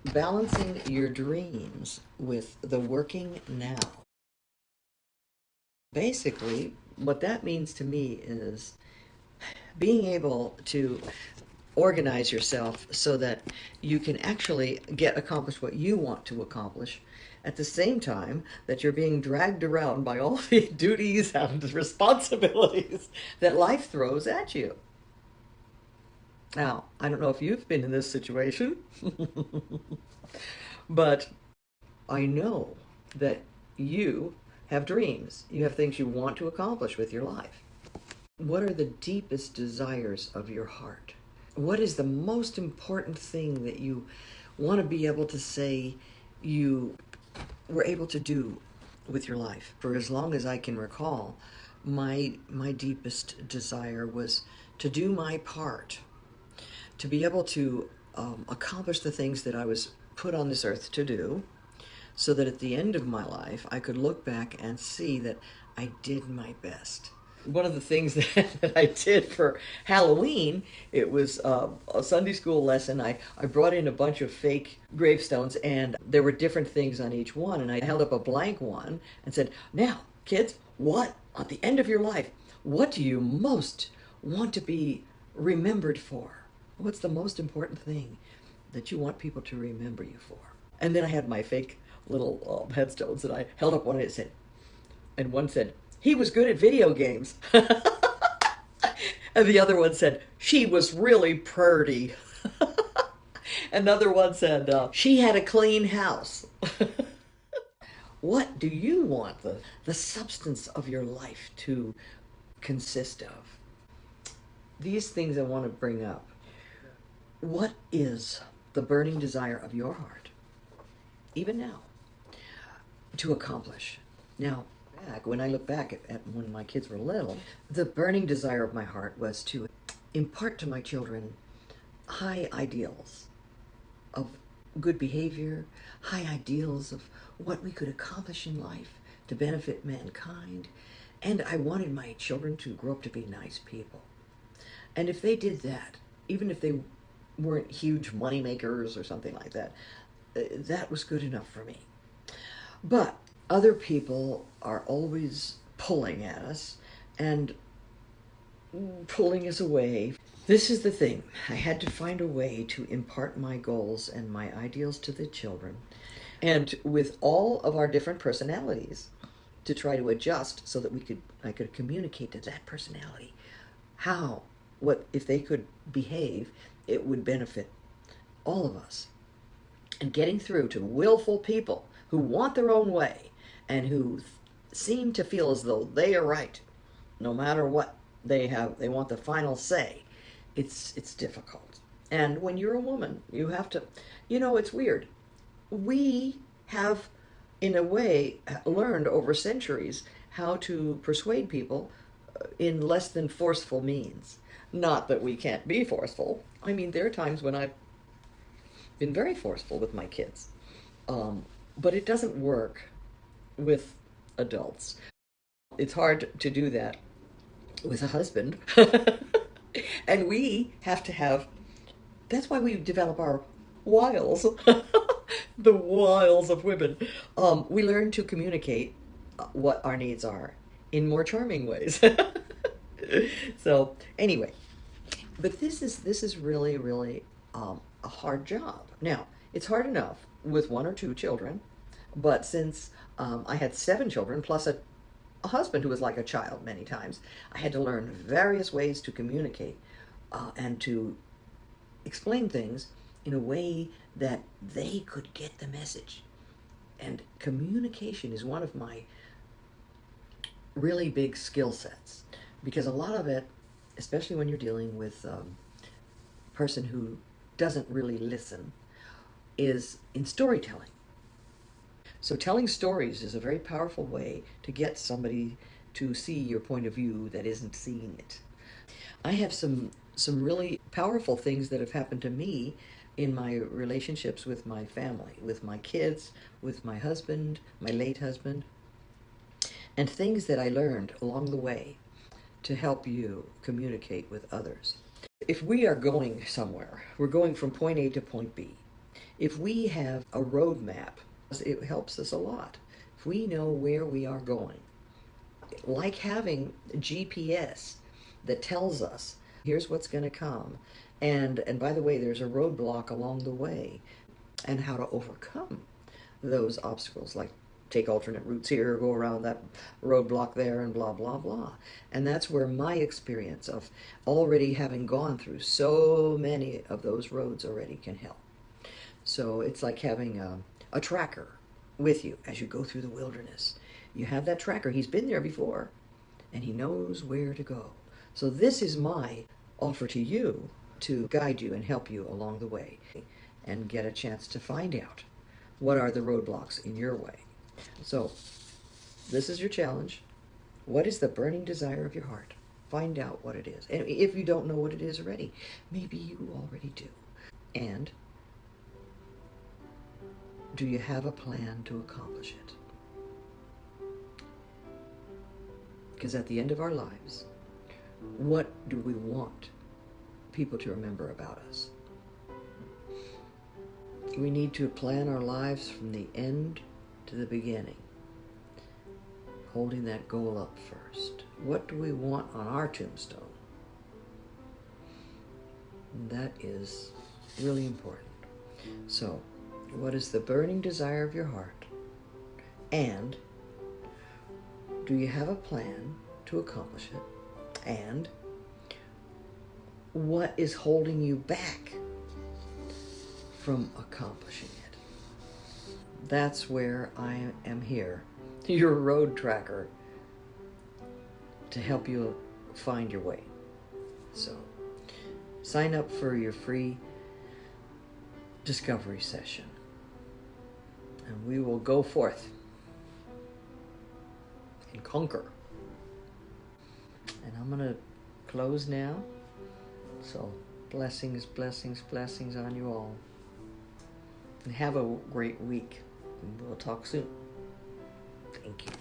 Balancing your dreams with the working now. Basically, what that means to me is being able to organize yourself so that you can actually get accomplished what you want to accomplish at the same time that you're being dragged around by all the duties and responsibilities that life throws at you. Now, I don't know if you've been in this situation, but I know that you have dreams. You have things you want to accomplish with your life. What are the deepest desires of your heart? What is the most important thing that you want to be able to say you were able to do with your life? For as long as I can recall, my deepest desire was to do my part, to be able to accomplish the things that I was put on this earth to do, so that at the end of my life I could look back and see that I did my best. One of the things that I did for Halloween, it was a Sunday school lesson. I brought in a bunch of fake gravestones, and there were different things on each one. And I held up a blank one and said, "Now, kids, what, at the end of your life, what do you most want to be remembered for? What's the most important thing that you want people to remember you for?" And then I had my fake little headstones, and I held up one and it said, and one said, "He was good at video games." And the other one said, "She was really purty." Another one said, "She had a clean house." What do you want the substance of your life to consist of? These things I want to bring up. What is the burning desire of your heart, even now, to accomplish? Now, when I look back at when my kids were little, the burning desire of my heart was to impart to my children high ideals of good behavior, high ideals of what we could accomplish in life to benefit mankind. And I wanted my children to grow up to be nice people. And if they did that, even if they weren't huge money makers or something like that, that was good enough for me. But other people are always pulling at us and pulling us away. This is the thing. I had to find a way to impart my goals and my ideals to the children, and with all of our different personalities, to try to adjust so that I could communicate to that personality how, what, if they could behave, it would benefit all of us. And getting through to willful people who want their own way and who seem to feel as though they are right no matter what they want the final say. It's difficult. And when you're a woman, you have to, it's weird. We have, in a way, learned over centuries how to persuade people in less than forceful means. Not that we can't be forceful. I mean, there are times when I've been very forceful with my kids. But it doesn't work with adults. It's hard to do that with a husband. And we have to have, that's why we develop our wiles, the wiles of women. We learn to communicate what our needs are in more charming ways. So anyway, but this is really a hard job. Now, it's hard enough with one or two children, but since I had seven children plus a husband who was like a child many times, I had to learn various ways to communicate and to explain things in a way that they could get the message. And communication is one of my really big skill sets, because a lot of it, especially when you're dealing with a person who doesn't really listen, is in storytelling. So telling stories is a very powerful way to get somebody to see your point of view that isn't seeing it. I have some really powerful things that have happened to me in my relationships with my family, with my kids, with my husband, my late husband, and things that I learned along the way to help you communicate with others. If we are going somewhere, we're going from point A to point B, If we have a roadmap, it helps us a lot. If we know where we are going, like having GPS that tells us here's what's going to come, and by the way, there's a roadblock along the way, and how to overcome those obstacles, like take alternate routes here, go around that roadblock there, and blah blah blah. And that's where my experience of already having gone through so many of those roads already can help. So it's like having a tracker with you as you go through the wilderness. You have that tracker. He's been there before, and he knows where to go. So this is my offer to you to guide you and help you along the way and get a chance to find out what are the roadblocks in your way. So this is your challenge. What is the burning desire of your heart? Find out what it is. And if you don't know what it is already, maybe you already do. And do you have a plan to accomplish it? Because at the end of our lives, what do we want people to remember about us? We need to plan our lives from the end to the beginning, holding that goal up first. What do we want on our tombstone? And that is really important. So, what is the burning desire of your heart? And do you have a plan to accomplish it? And what is holding you back from accomplishing it? That's where I am here, your road tracker, to help you find your way. So sign up for your free discovery session, and we will go forth and conquer. And I'm going to close now. So blessings, blessings, blessings on you all. And have a great week. And we'll talk soon. Thank you.